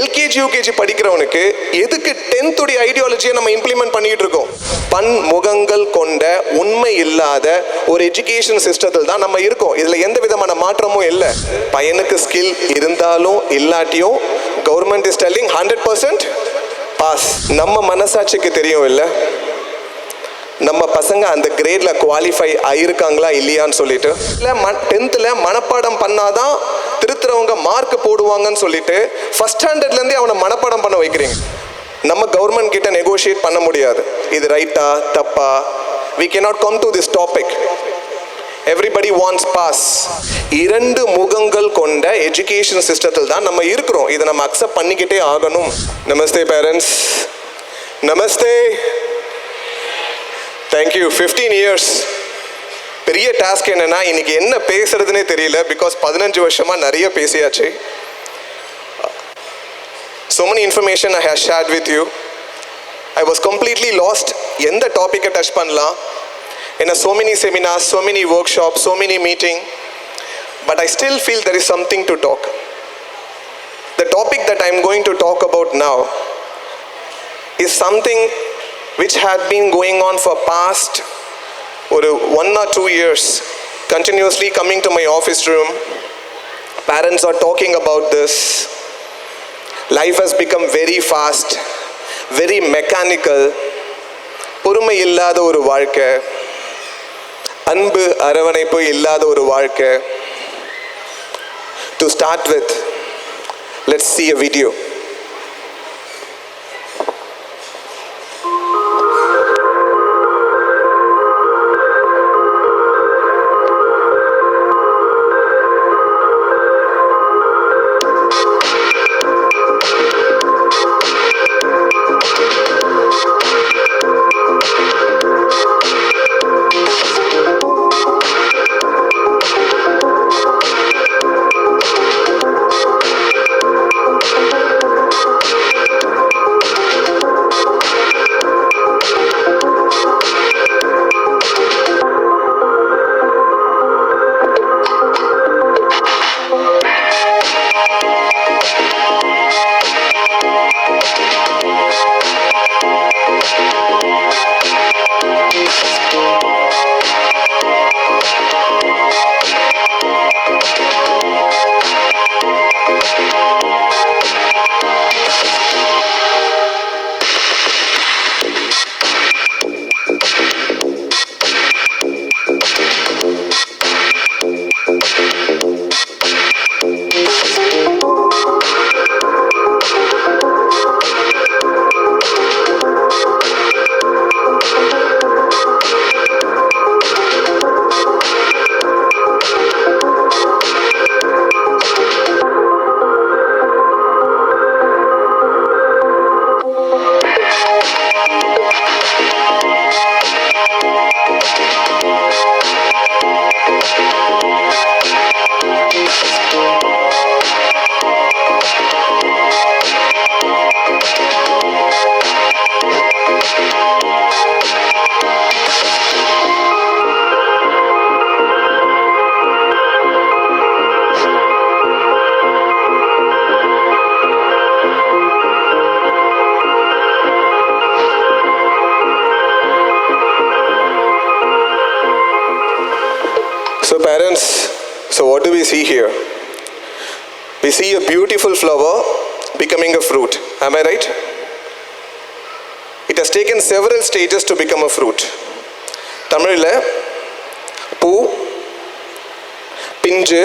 LKG UKG படிக்கிறவனுக்கு எதுக்கு 10th உடைய ஐடியாலஜியை நம்ம இம்ப்ளிமெண்ட் பண்ணிட்டு இருக்கோம்? பன்முகங்கள் கொண்ட உண்மை இல்லாத ஒரு எஜுகேஷன் சிஸ்டத்தில் தான் நம்ம இருக்கோம். இதுல எந்த விதமான மாற்றமும் இல்லை. பையனுக்கு ஸ்கில் இருந்தாலும் இல்லாட்டியும் கவர்மெண்ட் இஸ் டெல்லிங் 100% பாஸ். நம்ம மனசாட்சிக்கு தெரியும் இல்லை நம்ம பசங்க அந்த கிரேட்ல குவாலிஃபை ஆயிருக்காங்களா இல்லையான்னு சொல்லிட்டு, இல்லை 10th மனப்பாடம் பண்ணாதான் திருத்துறவங்க மார்க் போடுவாங்கன்னு சொல்லிட்டு ஃபர்ஸ்ட் ஸ்டாண்டர்ட்லேருந்தே அவனை மனப்பாடம் பண்ண வைக்கிறீங்க. நம்ம கவர்மெண்ட் கிட்ட நெகோஷியேட் பண்ண முடியாது. இது ரைட்டா தப்பா? we cannot come to this topic. everybody wants pass. இரண்டு முகங்கள் கொண்ட எஜுகேஷன் சிஸ்டத்தில் தான் நம்ம இருக்கிறோம். இதை நம்ம அக்செப்ட் பண்ணிக்கிட்டே ஆகணும். நமஸ்தே பேரண்ட்ஸ். நமஸ்தே. தேங்க்யூ. 15 years. பெரிய டாஸ்க் என்னன்னா இன்னைக்கு என்ன பேசுறதுனே தெரியல. பிகாஸ் 15 வருஷமா நிறைய பேசியாச்சு. So many information I have shared with you. I was completely lost. எந்த டாபிக்கை டச் பண்ணலாம்? In so many seminars, so many workshops, so many meeting, but I still feel there is something to talk. The topic that I am going to talk about now is something which had been going on for past 1 or 2 years, continuously coming to my office room. Parents are talking about this. Life has become very fast, very mechanical. பொறுமை இல்லாத ஒரு வாழ்க்கை, அன்பு அரவணைப்பு இல்லாத ஒரு வாழ்க்கை. To start with, let's see a video. So parents, so what do we see here? We see a beautiful flower becoming a fruit. Am I right? It has taken several stages to become a fruit. Tamil பூ, பிஞ்சு,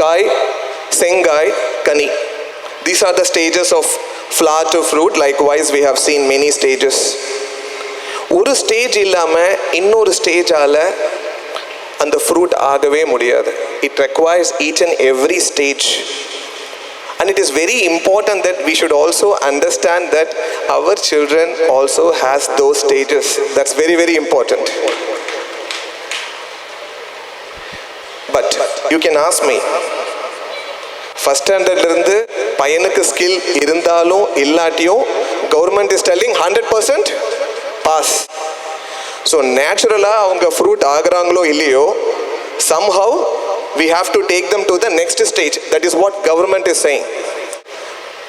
காய், செங்காய், கனி. These are the stages of flower to fruit. Likewise, we have seen many stages. ஒரு stage இல்லாமல் இன்னொரு ஸ்டேஜால் அந்த fruit ஆகவே முடியாது. It requires each and every stage. And it is very important that we should also understand that our children also has those stages. That's very, very important. But you can ask me, first standard இருந்து பையனுக்கு skill இருந்தாலும் இல்லாட்டியும் government is telling 100% pass. So நேச்சுரலாக அவங்க fruit ஆகுறாங்களோ இல்லையோ, somehow we have to take them to the next stage. That is what government is saying.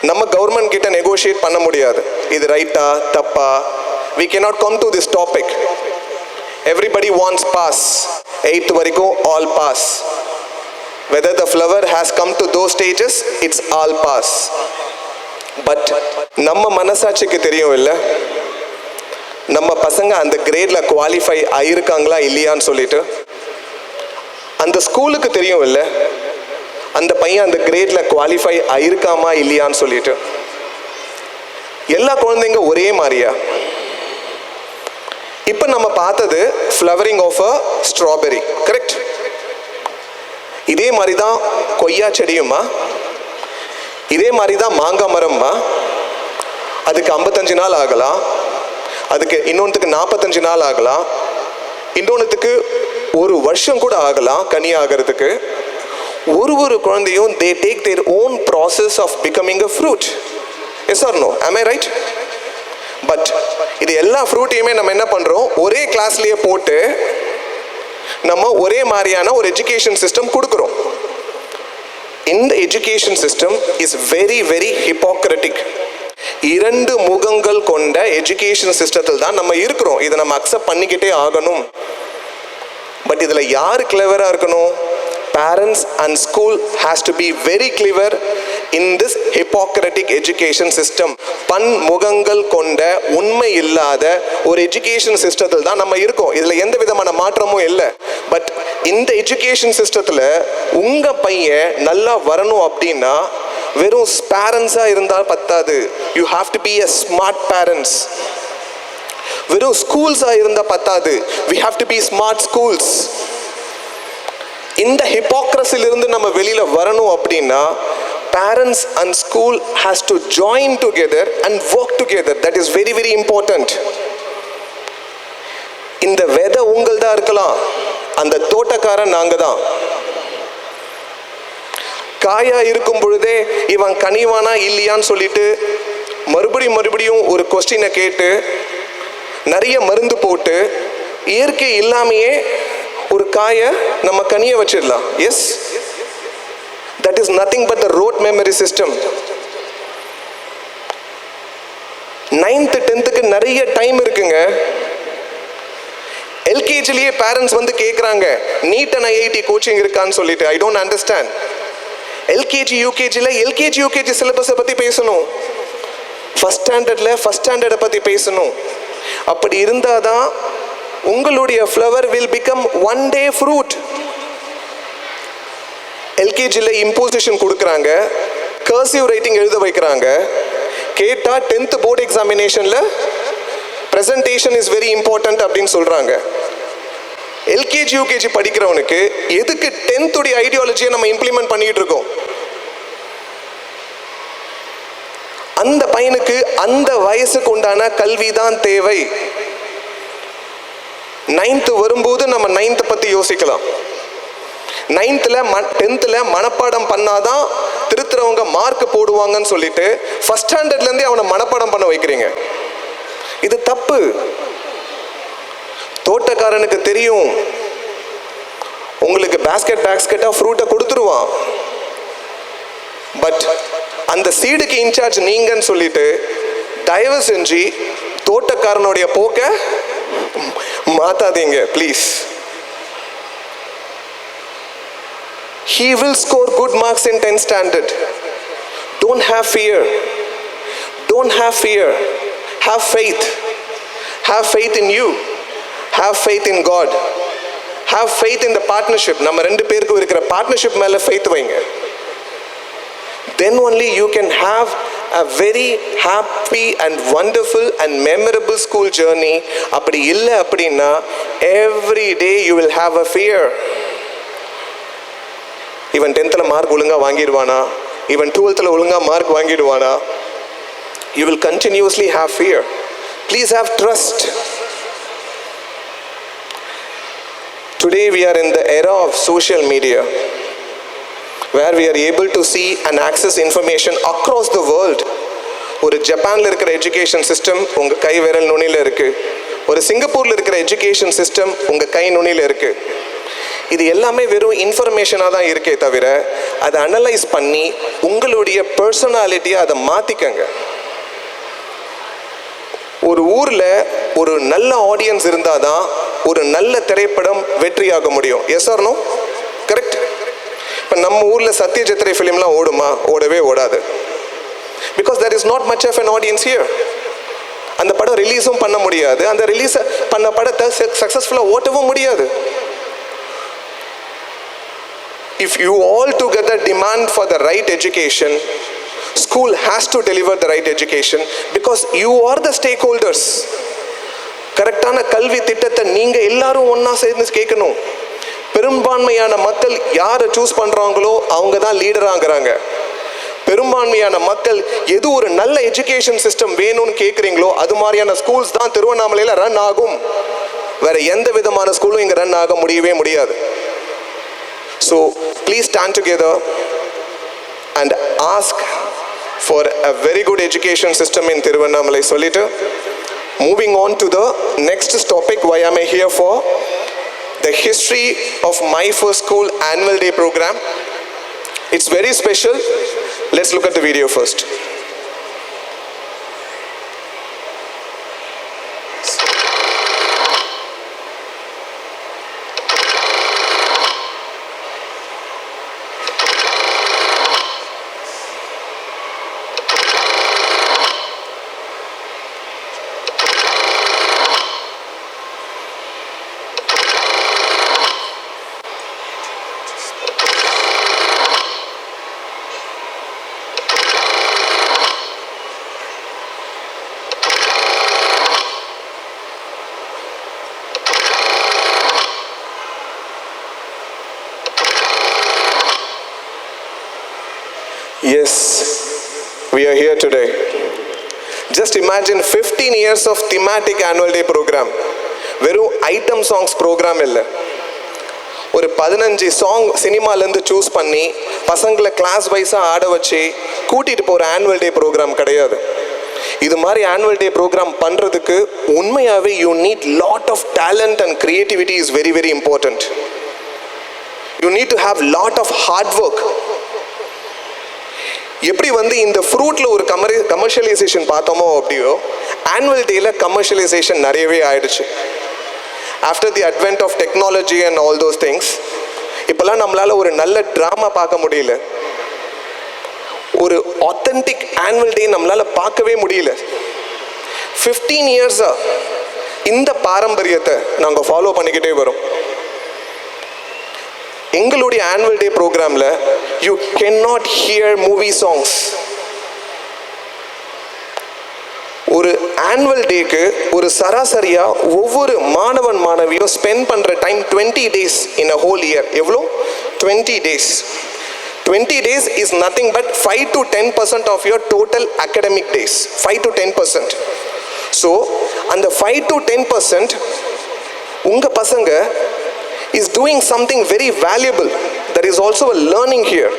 நம்ம government கிட்ட negotiate பண்ண முடியாது, இது ரைட்டா தப்பா. we cannot come to this topic. everybody wants pass, 8th வரைக்கும் all pass. whether the flower has come to those stages, it's all pass. but நம்ம மனசாட்சிக்கு தெரியும் இல்லை, நம்ம பசங்க அந்த கிரேட்ல குவாலிஃபை ஆயிருக்காங்களா இல்லையான்னு சொல்லிட்டு. அந்த ஸ்கூலுக்கு தெரியும் இல்லை, அந்த பையன் அந்த கிரேட்ல குவாலிஃபை ஆயிருக்காமா இல்லையான்னு சொல்லிட்டு. எல்லா குழந்தைங்க ஒரே மாதிரியா? இப்ப நம்ம பார்த்தது flowering of a strawberry, correct? இதே மாதிரி தான் கொய்யா செடியுமா, இதே மாதிரி தான் மாங்காய் மரம்மா. அதுக்கு 55 நாள் ஆகலாம், அதுக்கு இன்னொன்றுக்கு 45 நாள் ஆகலாம், இன்னொன்றுக்கு 1 வருஷம் கூட ஆகலாம் கனி ஆகிறதுக்கு. ஒரு குழந்தையும் they take their own process of becoming a fruit. yes or no? am I right? but இது எல்லா ஃப்ரூட்டையுமே நம்ம என்ன பண்றோம், ஒரே கிளாஸ்லயே போட்டு நம்ம ஒரே மாதிரியான ஒரு எஜுகேஷன் சிஸ்டம் கொடுக்குறோம். இந்த education system is very very hypocritic. 2 முகங்கள் கொண்ட எஜுகேஷன் சிஸ்டத்தில் தான் நம்ம இருக்கிறோம். இதை நம்ம அக்செப்ட் பண்ணிக்கிட்டே ஆகணும். பட் இதில் யார் கிளவரா இருக்கணும்? parents and school has to be very clever in this hypocritic education system. பன்முகங்கள் கொண்ட உண்மை இல்லாத ஒரு எஜுகேஷன் சிஸ்டத்தில் தான் நம்ம இருக்கோம். இதில் எந்த விதமான மாற்றமும் இல்லை. பட் இந்த எஜுகேஷன் சிஸ்டத்தில் உங்க பையன் நல்லா வரணும் அப்படின்னா வெறும் பேரண்ட்ஸா இருந்தால் பத்தாது. You have to be a smart parents. வெறும் ஸ்கூல்ஸா இருந்தா பத்தாது. we have to be smart schools. இந்த ஹிப்போக்ரஸிலிருந்து நம்ம வெளியில வரணும் அப்படின்னா parents and school has to join together and work together. that is very very important. இந்த விதை உங்கள்தா இருக்கலாம், அந்த தோட்டக்காரன் நாங்க தான். காயா இருக்கும் பொழுதே இவன் கனிவானா இல்லையான்னு சொல்லிட்டு மறுபடியும் ஒரு கொஸ்டினை கேட்டு நிறைய மருந்து போட்டு இயற்கை இல்லாமையே ஒரு காயை நம்ம கனியை வச்சிடலாம். Yes, that is nothing but the rote memory system. 9th 10th நிறைய டைம் இருக்குங்க. எல்கேஜிலேயே பேரண்ட்ஸ் வந்து கேட்குறாங்க நீட் அண்ட் ஐஐடி கோச்சிங் இருக்கான்னு சொல்லிட்டு. I don't understand. LKG UKG சிலபஸை பற்றி பேசணும். ஃபர்ஸ்ட் ஸ்டாண்டர்டை பற்றி பேசணும். அப்படி இருந்தால் தான் உங்களுடைய flower will become one day fruit. எல்கேஜியில் இம்போசிஷன் கொடுக்குறாங்க, கர்சிவ் ரைட்டிங் எழுத வைக்கிறாங்க. கேட்டால் 10th போர்டு எக்ஸாமினேஷனில் ப்ரெசன்டேஷன் இஸ் வெரி இம்பார்ட்டன்ட் அப்படின்னு சொல்கிறாங்க. எல்கேஜி யூகேஜி படிக்கிறவனுக்கு எதுக்கு 10th உடைய ஐடியாலஜியை நம்ம இம்ப்ளிமெண்ட் பண்ணிட்டு இருக்கோம்? அந்த பையனுக்கு அந்த வயசுக்கு உண்டான கல்வி தான் தேவை. 9th வரும்போது நம்ம 9th பத்தி யோசிக்கலாம். 10th மனப்பாடம் பண்ணாதான் திருத்துறவங்க மார்க் போடுவாங்கன்னு சொல்லிட்டு ஃபர்ஸ்ட் ஸ்டாண்டர்ட்லேருந்தே அவனை மனப்பாடம் பண்ண வைக்கிறீங்க. இது தப்பு. தோட்டக்காரனுக்கு தெரியும் உங்களுக்கு பேஸ்கெட்டாக ஃப்ரூட்டை கொடுத்துருவான். பட் அந்த சீடுக்கு இன்சார்ஜ் நீங்கன்னு சொல்லிட்டு தயவு செஞ்சு தோட்டக்காரனுடைய போக்க மாத்தாதீங்க please. He will score good marks in 10th standard. Don't have fear. Have faith. Have faith in you. Have faith in God. Have faith in the partnership. நம்ம 2 பேருக்கு இருக்கிற பார்ட்னர்ஷிப் மேல faith வைங்க. Then only you can have a very happy and wonderful and memorable school journey. அப்படி இல்லை அப்படின்னா every day you will have a fear. இவன் 10th mark ஒழுங்கா வாங்கிடுவானா, இவன் 12th ஒழுங்கா mark வாங்கிடுவானா? You will continuously have fear. Please have trust. Today we are in the era of social media, where we are able to see and access information across the world. ஒரு ஜப்பான்ல இருக்கிற education system உங்க கை விரல் நுனியில இருக்கு. ஒரு சிங்கப்பூர்ல இருக்கிற எஜுகேஷன் சிஸ்டம் உங்க கை நுனியில இருக்கு. இது எல்லாமே வெறும் இன்ஃபர்மேஷனாக தான் இருக்கே தவிர அதை அனலைஸ் பண்ணி உங்களுடைய பர்சனாலிட்டியை அதை மாற்றிக்கங்க. ஒரு ஊரில் ஒரு நல்ல ஆடியன்ஸ் இருந்தால் தான் ஒரு நல்ல திரைப்படம் வெற்றியாக முடியும். Yes or no? கரெக்ட். இப்போ நம்ம ஊரில் சத்யஜித்ரே ஃபிலிம்லாம் ஓடுமா? ஓடவே ஓடாது. Because there is not much of an audience here. அந்த படம் ரிலீஸும் பண்ண முடியாது, அந்த ரிலீஸ் பண்ண படத்தை சக்ஸஸ்ஃபுல்லாக ஓட்டவும் முடியாது. If you all together demand for the right education, school has to deliver the right education because you are the stakeholders. கரெக்டான கல்வி திட்டத்தை நீங்கள் எல்லாரும் ஒன்றா சேர்ந்து கேட்கணும். பெரும்பான்மையான மக்கள் யாரை சூஸ் பண்ணுறாங்களோ அவங்க தான் லீடராகிறாங்க. பெரும்பான்மையான மக்கள் எது ஒரு நல்ல எஜுகேஷன் சிஸ்டம் வேணும்னு கேட்குறீங்களோ அது மாதிரியான ஸ்கூல்ஸ் தான் திருவண்ணாமலையில் ரன் ஆகும். வேற எந்த விதமான ஸ்கூலும் இங்கே ரன் ஆக முடியவே முடியாது. So please stand together and ask for a very good education system in Tiruvannamalai சொல்லிட்டு moving on to the next topic. why am I here for? The history of my first school annual day program. It's very special. Let's look at the video first. Yes, we are here today. Just imagine 15 years of thematic annual day program. வெறும் item songs program இல்லை, ஒரு 15 song சினிமாலேருந்து choose பண்ணி பசங்களை class வைஸாக ஆட வச்சு கூட்டிகிட்டு போகிற ஆனுவல் டே ப்ரோக்ராம் கிடையாது. இது மாதிரி ஆனுவல் டே ப்ரோக்ராம் பண்ணுறதுக்கு உண்மையாகவே you need lot of talent and creativity is very very important. You need to have lot of hard work. எப்படி இந்த ஃப்ரூட்ல ஒரு கமர்ஷியலைசேஷன் பார்த்தோமோ அப்படியோ ஆனுவல் டேல கமர்ஷியலைசேஷன் நிறையவே ஆயிடுச்சு. After the advent of technology and all those things இப்போல்லாம் நம்மளால ஒரு நல்ல ட்ராமா பார்க்க முடியல, ஒரு ஆத்தென்டிக் ஆனுவல் டே நம்மளால பார்க்கவே முடியல. 15 இயர்ஸா இந்த பாரம்பரியத்தை நாங்கள் ஃபாலோ பண்ணிக்கிட்டே வரோம். எங்களுடைய ஆனுவல் டே ப்ரோக்ராமில் you can not here movie songs. ஒரு ஆனுவல் டேக்கு ஒரு சராசரியாக ஒவ்வொரு மாணவன் மாணவியும் ஸ்பெண்ட் பண்ணுற time 20 days in a whole year. எவ்வளோ? 20 days. 20 days is nothing but 5 to 10% of your total academic days. 5 to 10%. So அந்த 5 to 10% உங்கள் பசங்க is doing something very valuable. There is also a learning here.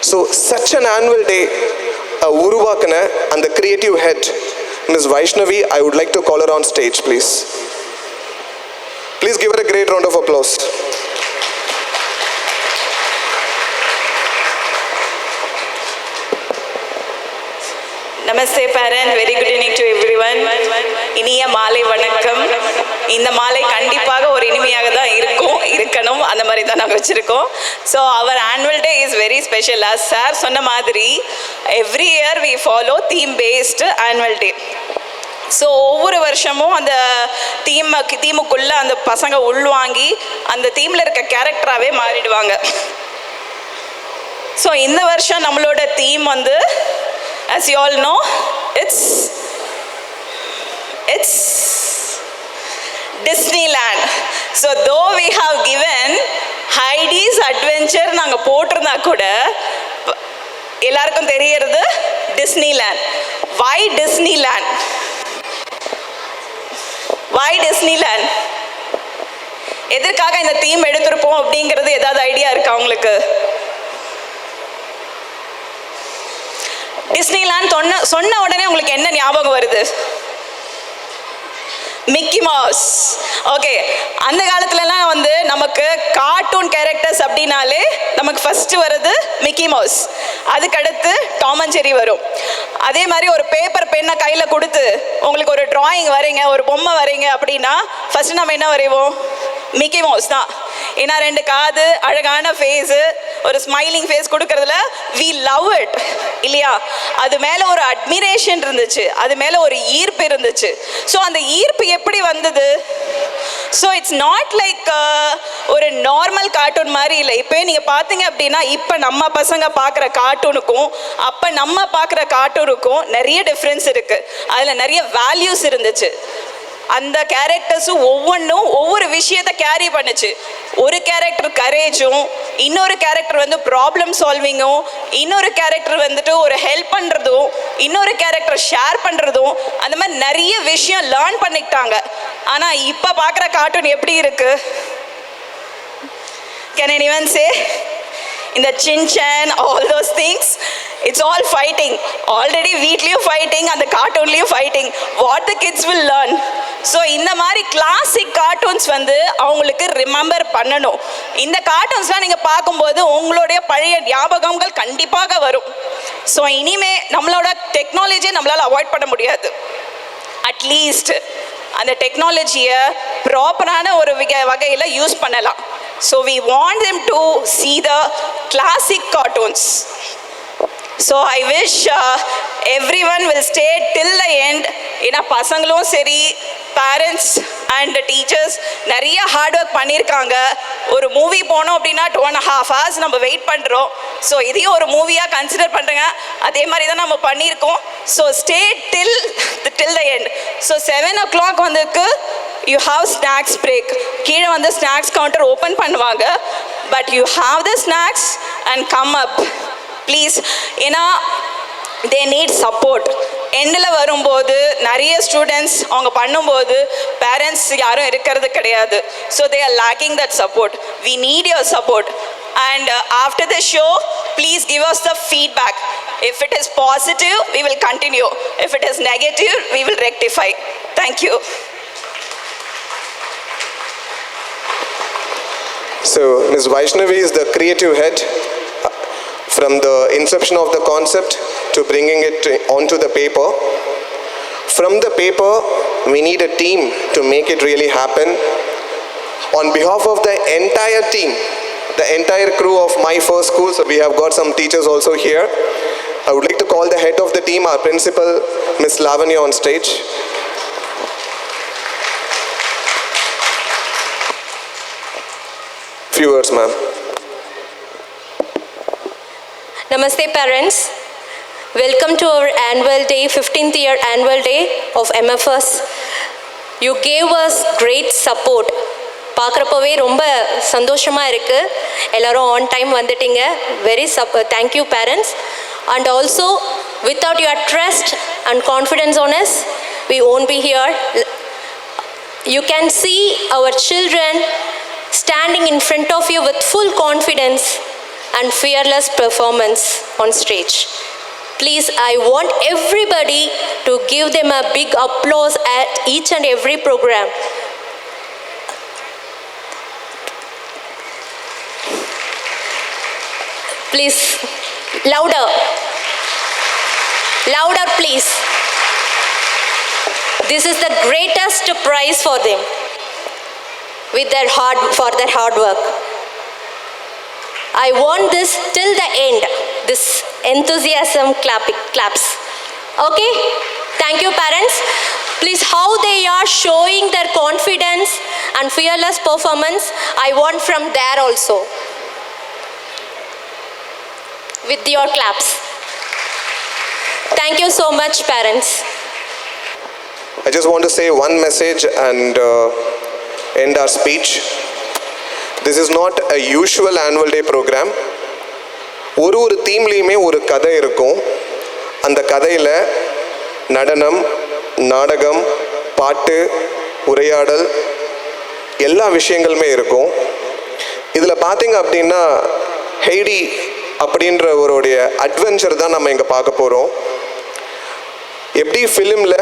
So such an annual day uruvakana and the creative head Ms. Vaishnavi, I would like to call her on stage, please. Please give her a great round of applause. Namaste parents, very good evening to everyone. இனிய மாலை வணக்கம். இந்த மாலை கண்டிப்பாக ஒரு இனிமையாக தான் இருக்கணும், அந்த மாதிரி தான் நாங்கள் வச்சுருக்கோம். So our annual day is very special. as sir சொன்ன மாதிரி every year we follow theme based annual day. So ஒவ்வொரு வருஷமும் அந்த தீமுக்குள்ளே அந்த பசங்க உள்வாங்கி அந்த தீமில் இருக்க கேரக்டராகவே மாறிடுவாங்க. ஸோ இந்த வருஷம் நம்மளோட theme as you all know, it's Disneyland. So though we have given Heidi's Adventure நாங்கள் போட்டிருந்தா கூட எல்லாருக்கும் தெரியறது Disneyland. Why Disneyland? Why Disneyland? எதற்காக இந்த தீம் எடுத்திருப்போம் அப்படிங்கிறது ஏதாவது ஐடியா இருக்கா உங்களுக்கு? டிஸ்னிலாண்ட் சொன்ன உடனே உங்களுக்கு என்ன ஞாபகம் வருது? Mickey mouse. ஓகே, அந்த காலத்துலலாம் வந்து நமக்கு கார்ட்டூன் கேரக்டர்ஸ் அப்படின்னாலே நமக்கு ஃபர்ஸ்ட் வருது மிக்கி மவுஸ், அதுக்கடுத்து டாம் அண்ட் ஜெர்ரி வரும். அதே மாதிரி ஒரு பேப்பர் பெண்ணை கையில் கொடுத்து உங்களுக்கு ஒரு டிராயிங் வரைங்க, ஒரு பொம்மை வரைங்க அப்படின்னா ஃபர்ஸ்ட் நம்ம என்ன வரைவோம்? மிக்கி மவுஸ் தான். ஏன்னா 2 காது, அழகான ஃபேஸு, ஒரு ஸ்மைலிங் ஃபேஸ் கொடுக்கறதுல வி லவ் இட் இல்லையா? அது மேலே ஒரு அட்மிரேஷன் இருந்துச்சு, அது மேலே ஒரு ஈர்ப்பு இருந்துச்சு. ஸோ அந்த ஈர்ப்பு எப்படி வந்தது? ஸோ இட்ஸ் நாட் லைக் ஒரு நார்மல் கார்ட்டூன் மாதிரி இல்லை. இப்போ நீங்கள் பார்த்தீங்க அப்படின்னா இப்போ நம்ம பசங்க பார்க்குற கார்ட்டூனுக்கும் அப்போ நம்ம பார்க்குற கார்ட்டூனுக்கும் நிறைய டிஃப்ரென்ஸ் இருக்குது. அதில் நிறைய வேல்யூஸ் இருந்துச்சு. அந்த கேரக்டர்ஸும் ஒவ்வொன்றும் ஒவ்வொரு விஷயத்தை கேரி பண்ணுச்சு. ஒரு கேரக்டர் கரேஜும், இன்னொரு கேரக்டர் வந்து ப்ராப்ளம் சால்விங்கும், இன்னொரு கேரக்டர் வந்துட்டு ஒரு ஹெல்ப் பண்ணுறதும், இன்னொரு கேரக்டர் ஷேர் பண்ணுறதும், அந்த மாதிரி நிறைய விஷயம் லேர்ன் பண்ணிக்கிட்டாங்க. ஆனால் இப்போ பார்க்குற கார்ட்டூன் எப்படி இருக்கு? Can anyone say? In the Chin-chan, all those things, it's all fighting. Already வீட்லேயும் fighting, அந்த கார்ட்டூன்லேயும் fighting. What the kids will learn? So இந்த மாதிரி கிளாசிக் கார்ட்டூன்ஸ் வந்து அவங்களுக்கு ரிமெம்பர் பண்ணணும். இந்த கார்ட்டூன்ஸ்லாம் நீங்கள் பார்க்கும்போது உங்களுடைய பழைய ஞாபகங்கள் கண்டிப்பாக வரும். ஸோ இனிமே நம்மளோட டெக்னாலஜியை நம்மளால் அவாய்ட் பண்ண முடியாது. அட்லீஸ்ட் அந்த டெக்னாலஜியை ப்ராப்பரான ஒரு வகையில் யூஸ் பண்ணலாம். So we want them to see the classic cartoons. So I wish everyone will stay till the end. ஏன்னா பசங்களும் சரி, பேரண்ட்ஸ் அண்ட் டீச்சர்ஸ் நிறைய ஹார்ட் ஒர்க் பண்ணியிருக்காங்க. ஒரு மூவி போனோம் அப்படின்னா 2.5 hours நம்ம வெயிட் பண்ணுறோம். ஸோ இதையும் ஒரு மூவியாக கன்சிடர் பண்ணுறேங்க. அதே மாதிரி தான் நம்ம பண்ணியிருக்கோம். So stay till the end. So 7 o'clock வந்துக்கு யூ ஹாவ் ஸ்நாக்ஸ் பிரேக். கீழே வந்து ஸ்நாக்ஸ் கவுண்டர் ஓப்பன் பண்ணுவாங்க. But you have the snacks and come up please. ஏன்னா தே நீட் சப்போர்ட். எண்டில் வரும்போது நிறைய ஸ்டூடெண்ட்ஸ் அவங்க பண்ணும்போது பேரண்ட்ஸ் யாரும் இருக்கிறது கிடையாது. So they are lacking that support. We need your support. And after the show, please give us the feedback. If it is positive, we will continue. If it is negative, we will rectify. Thank you. So Ms. Vaishnavi is the creative head from the inception of the concept to bringing it onto the paper. From the paper, we need a team to make it really happen. On behalf of the entire team, the entire crew of My First School, so we have got some teachers also here. I would like to call the head of the team, our principal, Ms. Lavanya, on stage. Few words, ma'am. Namaste parents. Welcome to our annual day, 15th year annual day of MFS. You gave us great support. பார்க்குறப்பவே ரொம்ப சந்தோஷமாக இருக்குது. எல்லோரும் on time வந்துட்டீங்க. Thank you parents. And also without your trust and confidence on us, we won't be here. You can see our children standing in front of you with full confidence and fearless performance on stage. Please, I want everybody to give them a big applause at each and every program. Please, louder. Louder, please. This is the greatest prize for them with their hard work. I want this till the end, this enthusiasm claps. Okay? Thank you, parents. Please, how they are showing their confidence and fearless performance, I want from there also. With your claps. Thank you so much, parents. I just want to say one message and end our speech. This is not a usual annual day program. ஒரு தீம்லேயுமே ஒரு கதை இருக்கும். அந்த கதையில் நடனம், நாடகம், பாட்டு, உரையாடல் எல்லா விஷயங்களுமே இருக்கும். இதில் பார்த்தீங்க அப்படின்னா ஹெய்டி அப்படின்ற ஒருடைய அட்வென்ச்சர் தான் நம்ம இங்கே பார்க்க போகிறோம். எப்படி ஃபிலிமில்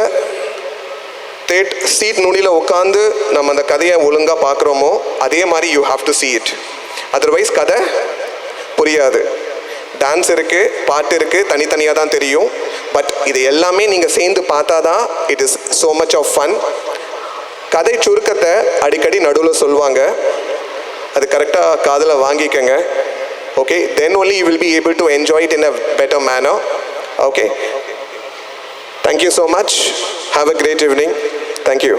சீட் நுனியில் உட்காந்து நம்ம அந்த கதையை ஒழுங்காக பார்க்குறோமோ அதே மாதிரி you have to see it. Otherwise கதை புரியாது. டான்ஸ் இருக்குது, பாட்டு இருக்குது, தனித்தனியாக தான் தெரியும். பட் இது எல்லாமே நீங்கள் சேர்ந்து பார்த்தா தான் it is so much of fun. கதை சுருக்கத்தை அடிக்கடி நடுவில் சொல்லுவாங்க, அது கரெக்டாக காதில் வாங்கிக்கங்க. Okay, then only you will be able to enjoy it in a better manner. Okay, thank you so much. Have a great evening. Thank you.